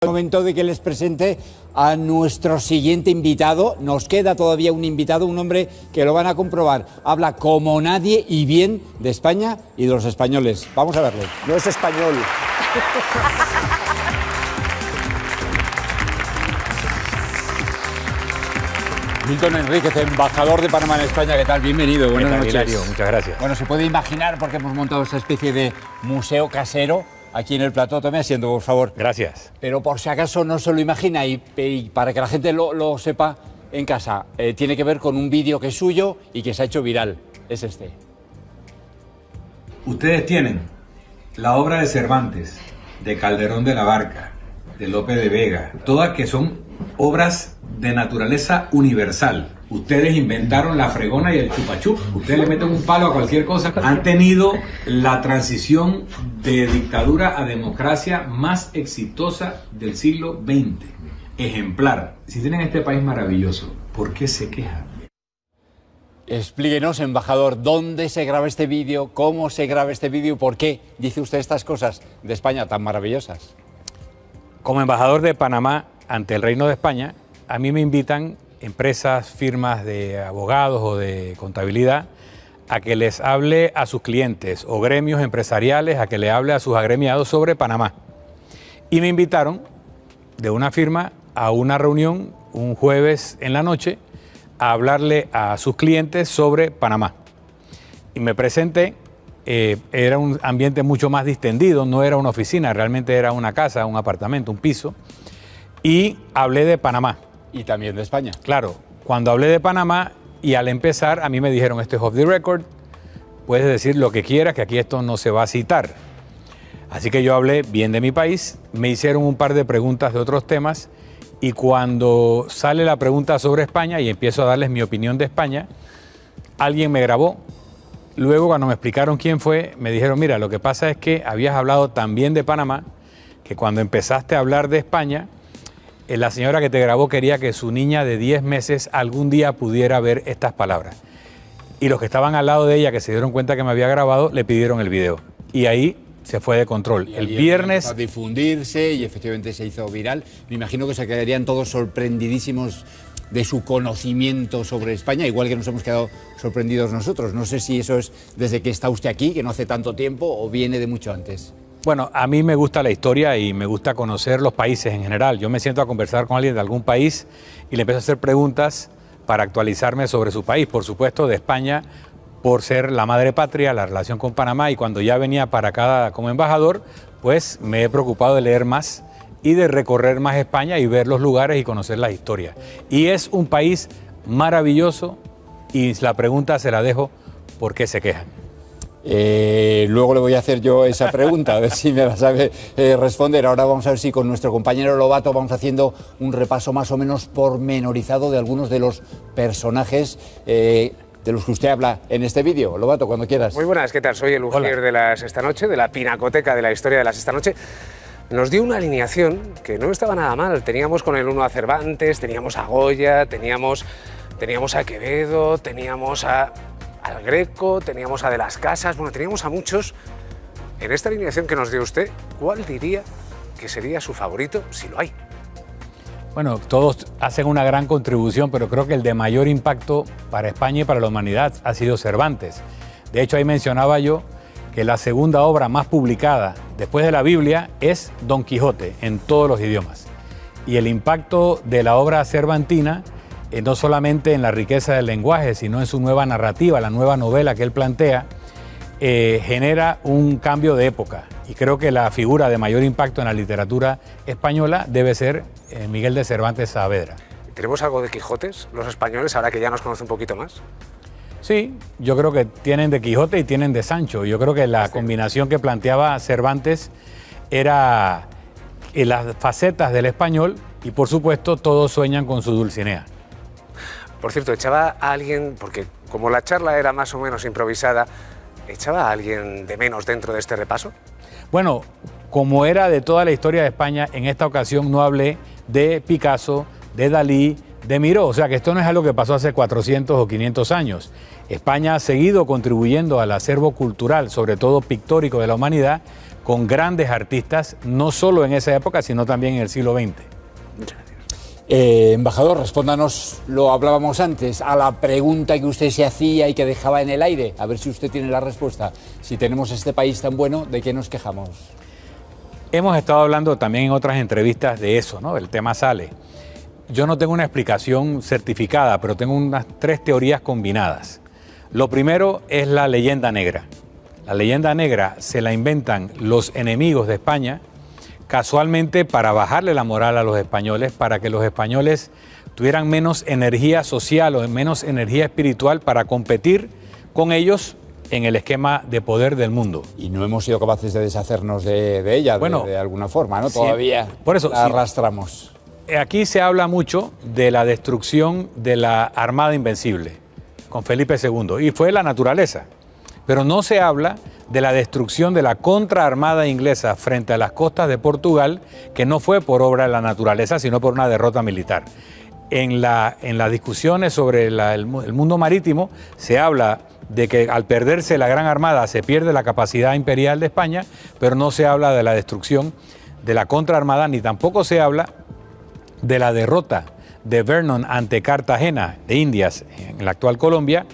Momento de que les presente a nuestro siguiente invitado. Nos queda todavía un invitado, un hombre que lo van a comprobar. Habla como nadie y bien de España y de los españoles. Vamos a verle. No es español. Milton Enríquez, embajador de Panamá en España. ¿Qué tal? Bienvenido. Buenas noches. Hilario, muchas gracias. Bueno, se puede imaginar porque hemos montado esta especie de museo casero aquí en el plató. Tome asiento, por favor. Gracias. Pero por si acaso no se lo imagina y para que la gente lo sepa en casa, tiene que ver con un vídeo que es suyo y que se ha hecho viral. Es este. Ustedes tienen la obra de Cervantes, de Calderón de la Barca, de Lope de Vega, todas que son obras de naturaleza universal. Ustedes inventaron la fregona y el chupachup. Ustedes le meten un palo a cualquier cosa. Han tenido la transición de dictadura a democracia más exitosa del siglo XX. Ejemplar. Si tienen este país maravilloso, ¿por qué se quejan? Explíquenos, embajador, dónde se graba este vídeo, cómo se graba este vídeo y por qué dice usted estas cosas de España tan maravillosas. Como embajador de Panamá ante el Reino de España, a mí me invitan empresas, firmas de abogados o de contabilidad a que les hable a sus clientes o gremios empresariales, a que le hable a sus agremiados sobre Panamá. Y me invitaron de una firma a una reunión un jueves en la noche a hablarle a sus clientes sobre Panamá. Y me presenté, era un ambiente mucho más distendido, no era una oficina, realmente era una casa, un apartamento, un piso, y hablé de Panamá. Y también de España. Claro, cuando hablé de Panamá y al empezar a mí me dijeron, esto es off the record, puedes decir lo que quieras, que aquí esto no se va a citar. Así que yo hablé bien de mi país, me hicieron un par de preguntas de otros temas y cuando sale la pregunta sobre España y empiezo a darles mi opinión de España, alguien me grabó. Luego cuando me explicaron quién fue, me dijeron, mira, lo que pasa es que habías hablado tan bien de Panamá que cuando empezaste a hablar de España, la señora que te grabó quería que su niña de 10 meses algún día pudiera ver estas palabras. Y los que estaban al lado de ella, que se dieron cuenta que me había grabado, le pidieron el video. Y ahí se fue de control. Y el viernes... a difundirse y efectivamente se hizo viral. Me imagino que se quedarían todos sorprendidísimos de su conocimiento sobre España, igual que nos hemos quedado sorprendidos nosotros. No sé si eso es desde que está usted aquí, que no hace tanto tiempo, o viene de mucho antes. Bueno, a mí me gusta la historia y me gusta conocer los países en general. Yo me siento a conversar con alguien de algún país y le empiezo a hacer preguntas para actualizarme sobre su país. Por supuesto, de España, por ser la madre patria, la relación con Panamá. Y cuando ya venía para acá como embajador, pues me he preocupado de leer más y de recorrer más España y ver los lugares y conocer la historia. Y es un país maravilloso y la pregunta se la dejo, ¿por qué se quejan? Luego le voy a hacer yo esa pregunta, a ver si me la sabe responder. Ahora vamos a ver si con nuestro compañero Lobato vamos haciendo un repaso más o menos pormenorizado de algunos de los personajes de los que usted habla en este vídeo. Lobato, cuando quieras. Muy buenas, ¿qué tal? Soy el Ujier de la Sexta Noche, de la Pinacoteca de la Historia de la Sexta Noche. Nos dio una alineación que no estaba nada mal. Teníamos con el uno a Cervantes, teníamos a Goya, teníamos a Quevedo, teníamos al Greco, teníamos a De las Casas, bueno, teníamos a muchos. En esta alineación que nos dio usted, ¿cuál diría que sería su favorito, si lo hay? Bueno, todos hacen una gran contribución, pero creo que el de mayor impacto para España y para la humanidad ha sido Cervantes. De hecho, ahí mencionaba yo que la segunda obra más publicada después de la Biblia es Don Quijote, en todos los idiomas. Y el impacto de la obra cervantina no solamente en la riqueza del lenguaje, sino en su nueva narrativa, la nueva novela que él plantea, genera un cambio de época. Y creo que la figura de mayor impacto en la literatura española debe ser Miguel de Cervantes Saavedra. ¿Tenemos algo de Quijotes, los españoles, ahora que ya nos conoce un poquito más? Sí, yo creo que tienen de Quijote y tienen de Sancho. Yo creo que la combinación que planteaba Cervantes era las facetas del español y, por supuesto, todos sueñan con su Dulcinea. Por cierto, echaba a alguien, porque como la charla era más o menos improvisada, ¿echaba a alguien de menos dentro de este repaso? Bueno, como era de toda la historia de España, en esta ocasión no hablé de Picasso, de Dalí, de Miró. O sea que esto no es algo que pasó hace 400 o 500 años. España ha seguido contribuyendo al acervo cultural, sobre todo pictórico de la humanidad, con grandes artistas, no solo en esa época, sino también en el siglo XX. Muchas gracias. Embajador, respóndanos, lo hablábamos antes, a la pregunta que usted se hacía y que dejaba en el aire, a ver si usted tiene la respuesta. Si tenemos este país tan bueno, ¿de qué nos quejamos? Hemos estado hablando también en otras entrevistas de eso, ¿no? El tema sale. Yo no tengo una explicación certificada, pero tengo unas 3 teorías combinadas. Lo primero es la leyenda negra. La leyenda negra se la inventan los enemigos de España, casualmente para bajarle la moral a los españoles, para que los españoles tuvieran menos energía social o menos energía espiritual para competir con ellos en el esquema de poder del mundo. Y no hemos sido capaces de deshacernos de ella, bueno, de alguna forma, ¿no? Todavía por eso, la arrastramos. Aquí se habla mucho de la destrucción de la Armada Invencible con Felipe II, y fue la naturaleza. Pero no se habla de la destrucción de la contraarmada inglesa frente a las costas de Portugal, que no fue por obra de la naturaleza, sino por una derrota militar. En las discusiones sobre el mundo marítimo se habla de que al perderse la Gran Armada se pierde la capacidad imperial de España, pero no se habla de la destrucción de la contraarmada, ni tampoco se habla de la derrota de Vernon ante Cartagena de Indias, en la actual Colombia,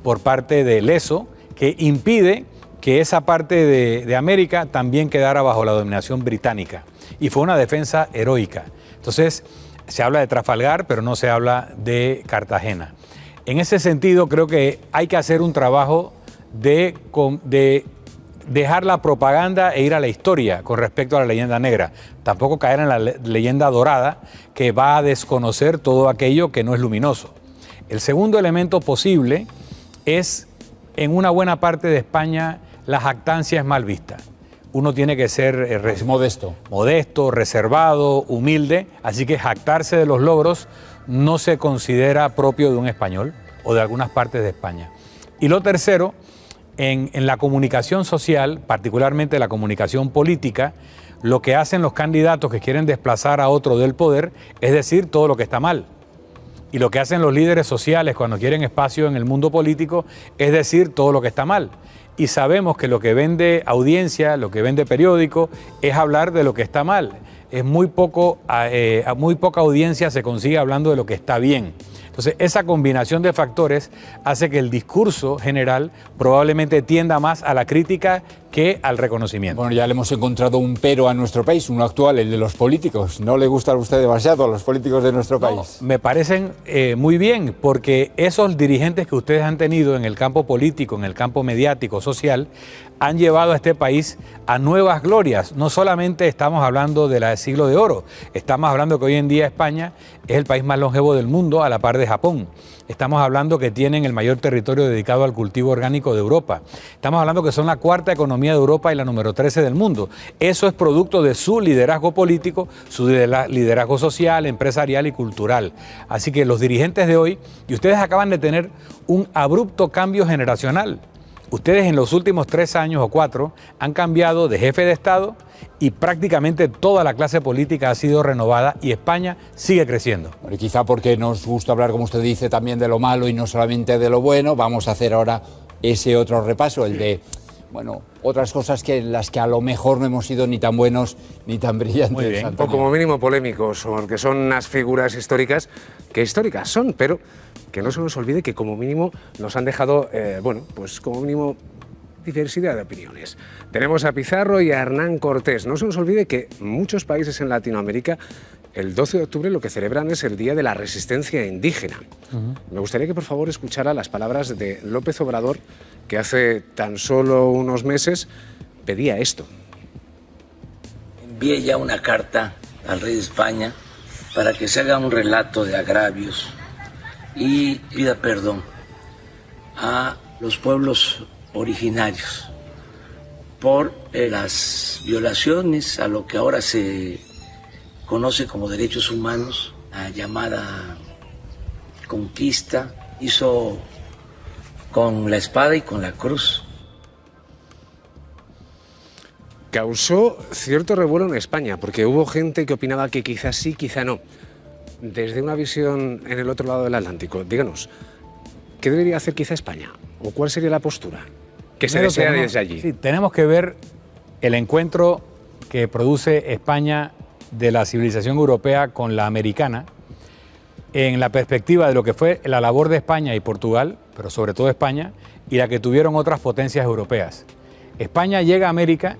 por parte de Leso, que impide que esa parte de América también quedara bajo la dominación británica. Y fue una defensa heroica. Entonces, se habla de Trafalgar, pero no se habla de Cartagena. En ese sentido, creo que hay que hacer un trabajo de dejar la propaganda e ir a la historia con respecto a la leyenda negra. Tampoco caer en la leyenda dorada, que va a desconocer todo aquello que no es luminoso. El segundo elemento posible es, en una buena parte de España, la jactancia es mal vista. Uno tiene que ser modesto, reservado, humilde, así que jactarse de los logros no se considera propio de un español o de algunas partes de España. Y lo tercero, en la comunicación social, particularmente la comunicación política, lo que hacen los candidatos que quieren desplazar a otro del poder es decir todo lo que está mal. Y lo que hacen los líderes sociales cuando quieren espacio en el mundo político es decir todo lo que está mal. Y sabemos que lo que vende audiencia, lo que vende periódico, es hablar de lo que está mal. Es muy poca audiencia se consigue hablando de lo que está bien. Entonces, esa combinación de factores hace que el discurso general probablemente tienda más a la crítica que al reconocimiento. Bueno, ya le hemos encontrado un pero a nuestro país, uno actual, el de los políticos. ¿No le gusta a usted demasiado a los políticos de nuestro país? Me parecen muy bien, porque esos dirigentes que ustedes han tenido en el campo político, en el campo mediático, social, han llevado a este país a nuevas glorias. No solamente estamos hablando del siglo de oro, estamos hablando que hoy en día España es el país más longevo del mundo, a la par de Japón. Estamos hablando que tienen el mayor territorio dedicado al cultivo orgánico de Europa. Estamos hablando que son la 4ª economía de Europa y la número 13 del mundo. Eso es producto de su liderazgo político, su liderazgo social, empresarial y cultural. Así que los dirigentes de hoy, y ustedes acaban de tener un abrupto cambio generacional. Ustedes en los últimos 3 años o 4 han cambiado de jefe de Estado y prácticamente toda la clase política ha sido renovada y España sigue creciendo. Bueno, y quizá porque nos gusta hablar, como usted dice, también de lo malo y no solamente de lo bueno, vamos a hacer ahora ese otro repaso, el de, bueno, otras cosas que las que a lo mejor no hemos sido ni tan buenos ni tan brillantes. Muy bien. O como mínimo polémicos, porque son unas figuras históricas que históricas son, pero que no se nos olvide que como mínimo nos han dejado, pues como mínimo diversidad de opiniones. Tenemos a Pizarro y a Hernán Cortés. No se nos olvide que muchos países en Latinoamérica el 12 de octubre lo que celebran es el Día de la Resistencia Indígena. Me gustaría que por favor escuchara las palabras de López Obrador, que hace tan solo unos meses pedía esto. Envié ya una carta al rey de España para que se haga un relato de agravios y pida perdón a los pueblos originarios por las violaciones a lo que ahora se conoce como derechos humanos, la llamada conquista, hizo con la espada y con la cruz. Causó cierto revuelo en España, porque hubo gente que opinaba que quizás sí, quizá no. Desde una visión en el otro lado del Atlántico, díganos, ¿qué debería hacer quizá España? ¿O cuál sería la postura que se desea desde allí? Sí, tenemos que ver el encuentro que produce España de la civilización europea con la americana, en la perspectiva de lo que fue la labor de España y Portugal, pero sobre todo España, y la que tuvieron otras potencias europeas. España llega a América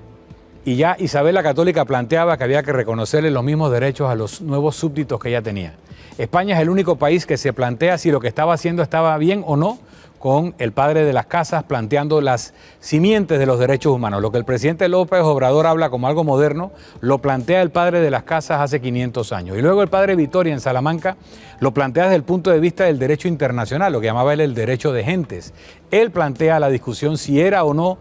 y ya Isabel la Católica planteaba que había que reconocerle los mismos derechos a los nuevos súbditos que ella tenía. España es el único país que se plantea si lo que estaba haciendo estaba bien o no, con el padre de las casas planteando las simientes de los derechos humanos. Lo que el presidente López Obrador habla como algo moderno, lo plantea el padre de las casas hace 500 años. Y luego el padre Vittoria en Salamanca lo plantea desde el punto de vista del derecho internacional, lo que llamaba él el derecho de gentes. Él plantea la discusión si era o no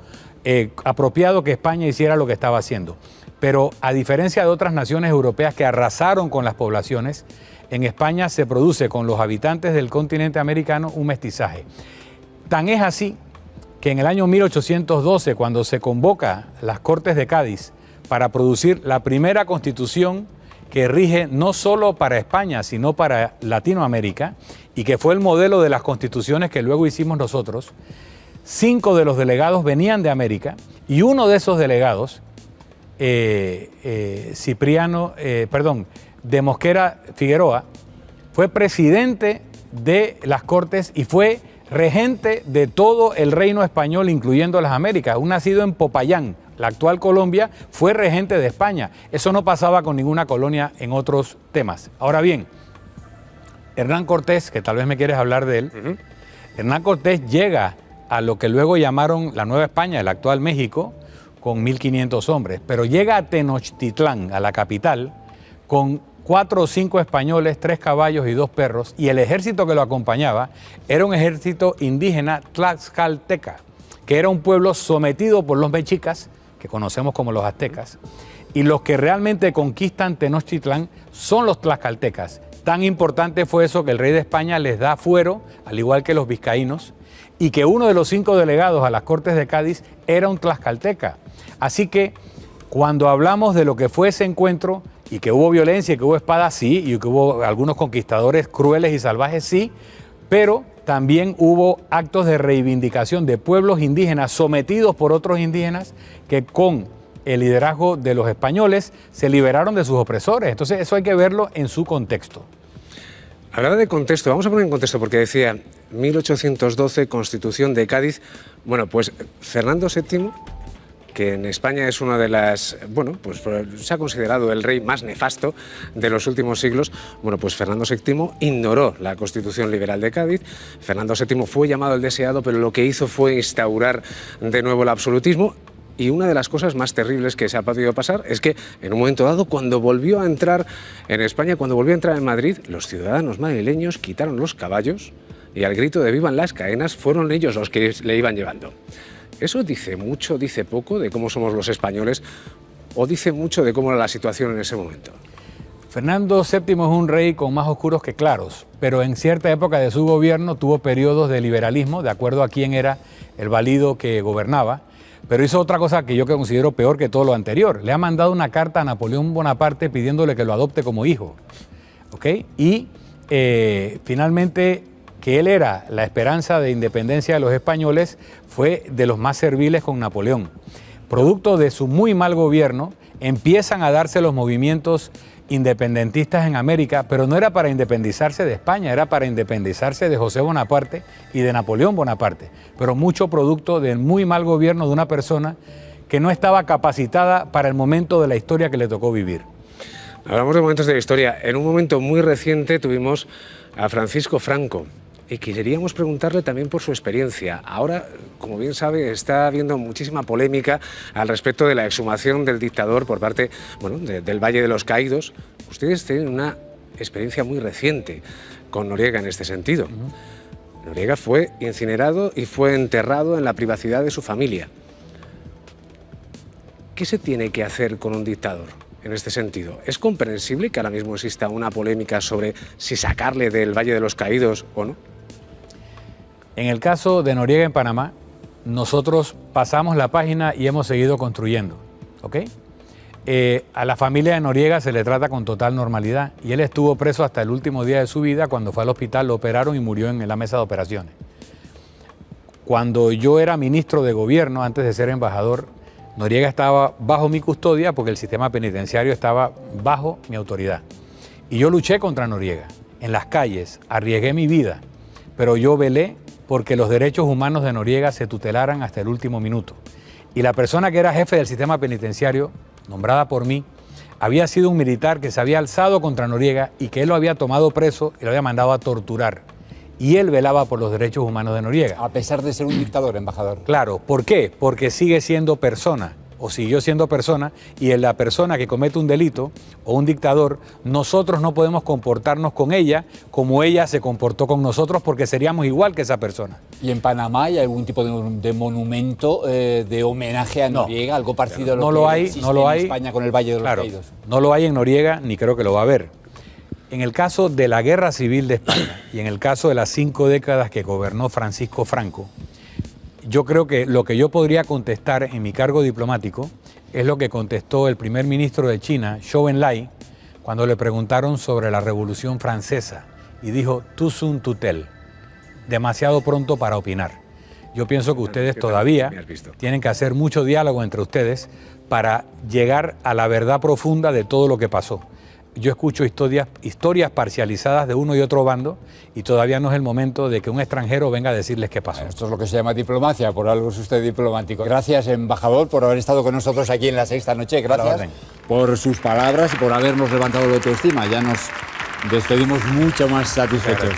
apropiado que España hiciera lo que estaba haciendo. Pero a diferencia de otras naciones europeas que arrasaron con las poblaciones, en España se produce con los habitantes del continente americano un mestizaje. Tan es así que en el año 1812, cuando se convoca las Cortes de Cádiz para producir la primera constitución que rige no solo para España, sino para Latinoamérica, y que fue el modelo de las constituciones que luego hicimos nosotros, 5 de los delegados venían de América, y uno de esos delegados, de Mosquera Figueroa, fue presidente de las Cortes y fue regente de todo el reino español, incluyendo las Américas. Un nacido en Popayán, la actual Colombia, fue regente de España. Eso no pasaba con ninguna colonia en otros temas. Ahora bien, Hernán Cortés, que tal vez me quieres hablar de él, Hernán Cortés llega a lo que luego llamaron la Nueva España, el actual México, con 1.500 hombres, pero llega a Tenochtitlán, a la capital, con 4 o 5 españoles, 3 caballos y 2 perros, y el ejército que lo acompañaba era un ejército indígena tlaxcalteca, que era un pueblo sometido por los mexicas, que conocemos como los aztecas, y los que realmente conquistan Tenochtitlán son los tlaxcaltecas. Tan importante fue eso que el rey de España les da fuero, al igual que los vizcaínos, y que uno de los 5 delegados a las Cortes de Cádiz era un tlaxcalteca. Así que cuando hablamos de lo que fue ese encuentro, y que hubo violencia, y que hubo espadas, sí, y que hubo algunos conquistadores crueles y salvajes, sí, pero también hubo actos de reivindicación de pueblos indígenas sometidos por otros indígenas que con el liderazgo de los españoles se liberaron de sus opresores. Entonces eso hay que verlo en su contexto. Hablaba de contexto, vamos a poner en contexto porque decía 1812, Constitución de Cádiz. Bueno, pues Fernando VII, que en España es una de las, bueno, pues se ha considerado el rey más nefasto de los últimos siglos. Bueno, pues Fernando VII ignoró la Constitución Liberal de Cádiz. Fernando VII fue llamado el deseado, pero lo que hizo fue instaurar de nuevo el absolutismo. Y una de las cosas más terribles que se ha podido pasar es que en un momento dado, cuando volvió a entrar en España, cuando volvió a entrar en Madrid, los ciudadanos madrileños quitaron los caballos y al grito de "vivan las caenas" fueron ellos los que le iban llevando. ¿Eso dice mucho, dice poco de cómo somos los españoles o dice mucho de cómo era la situación en ese momento? Fernando VII es un rey con más oscuros que claros, pero en cierta época de su gobierno tuvo periodos de liberalismo, de acuerdo a quién era el válido que gobernaba, pero hizo otra cosa que yo considero peor que todo lo anterior. Le ha mandado una carta a Napoleón Bonaparte pidiéndole que lo adopte como hijo, ¿ok? Y finalmente, que él era la esperanza de independencia de los españoles, fue de los más serviles con Napoleón. Producto de su muy mal gobierno, empiezan a darse los movimientos independentistas en América, pero no era para independizarse de España, era para independizarse de José Bonaparte y de Napoleón Bonaparte, pero mucho producto del muy mal gobierno de una persona que no estaba capacitada para el momento de la historia que le tocó vivir. Hablamos de momentos de la historia. En un momento muy reciente tuvimos a Francisco Franco, y queríamos preguntarle también por su experiencia. Ahora, como bien sabe, está habiendo muchísima polémica al respecto de la exhumación del dictador por parte, bueno, del Valle de los Caídos. Ustedes tienen una experiencia muy reciente con Noriega en este sentido. Noriega fue incinerado y fue enterrado en la privacidad de su familia. ¿Qué se tiene que hacer con un dictador en este sentido? ¿Es comprensible que ahora mismo exista una polémica sobre si sacarle del Valle de los Caídos o no? En el caso de Noriega en Panamá, nosotros pasamos la página y hemos seguido construyendo, ¿ok? A la familia de Noriega se le trata con total normalidad y él estuvo preso hasta el último día de su vida. Cuando fue al hospital lo operaron y murió en la mesa de operaciones. Cuando yo era ministro de gobierno, antes de ser embajador, Noriega estaba bajo mi custodia porque el sistema penitenciario estaba bajo mi autoridad. Y yo luché contra Noriega en las calles, arriesgué mi vida, pero yo velé porque los derechos humanos de Noriega se tutelaran hasta el último minuto. Y la persona que era jefe del sistema penitenciario, nombrada por mí, había sido un militar que se había alzado contra Noriega y que él lo había tomado preso y lo había mandado a torturar. Y él velaba por los derechos humanos de Noriega. A pesar de ser un dictador, embajador. Claro, ¿por qué? Porque sigue siendo persona, o siguió siendo persona, y en la persona que comete un delito o un dictador, nosotros no podemos comportarnos con ella como ella se comportó con nosotros, porque seríamos igual que esa persona. ¿Y en Panamá hay algún tipo de monumento de homenaje a Noriega? Algo parecido a lo que existe en España con el Valle de los Caídos. No lo hay en Noriega, ni creo que lo va a haber. En el caso de la Guerra Civil de España y en el caso de las 5 décadas que gobernó Francisco Franco, yo creo que lo que yo podría contestar en mi cargo diplomático es lo que contestó el primer ministro de China, Zhou Enlai, cuando le preguntaron sobre la Revolución Francesa, y dijo, too soon to tell, demasiado pronto para opinar. Yo pienso que ustedes todavía tienen que hacer mucho diálogo entre ustedes para llegar a la verdad profunda de todo lo que pasó. Yo escucho historias parcializadas de uno y otro bando y todavía no es el momento de que un extranjero venga a decirles qué pasó. Esto es lo que se llama diplomacia, por algo es usted diplomático. Gracias, embajador, por haber estado con nosotros aquí en La Sexta Noche. Gracias por sus palabras y por habernos levantado la autoestima. Ya nos despedimos mucho más satisfechos.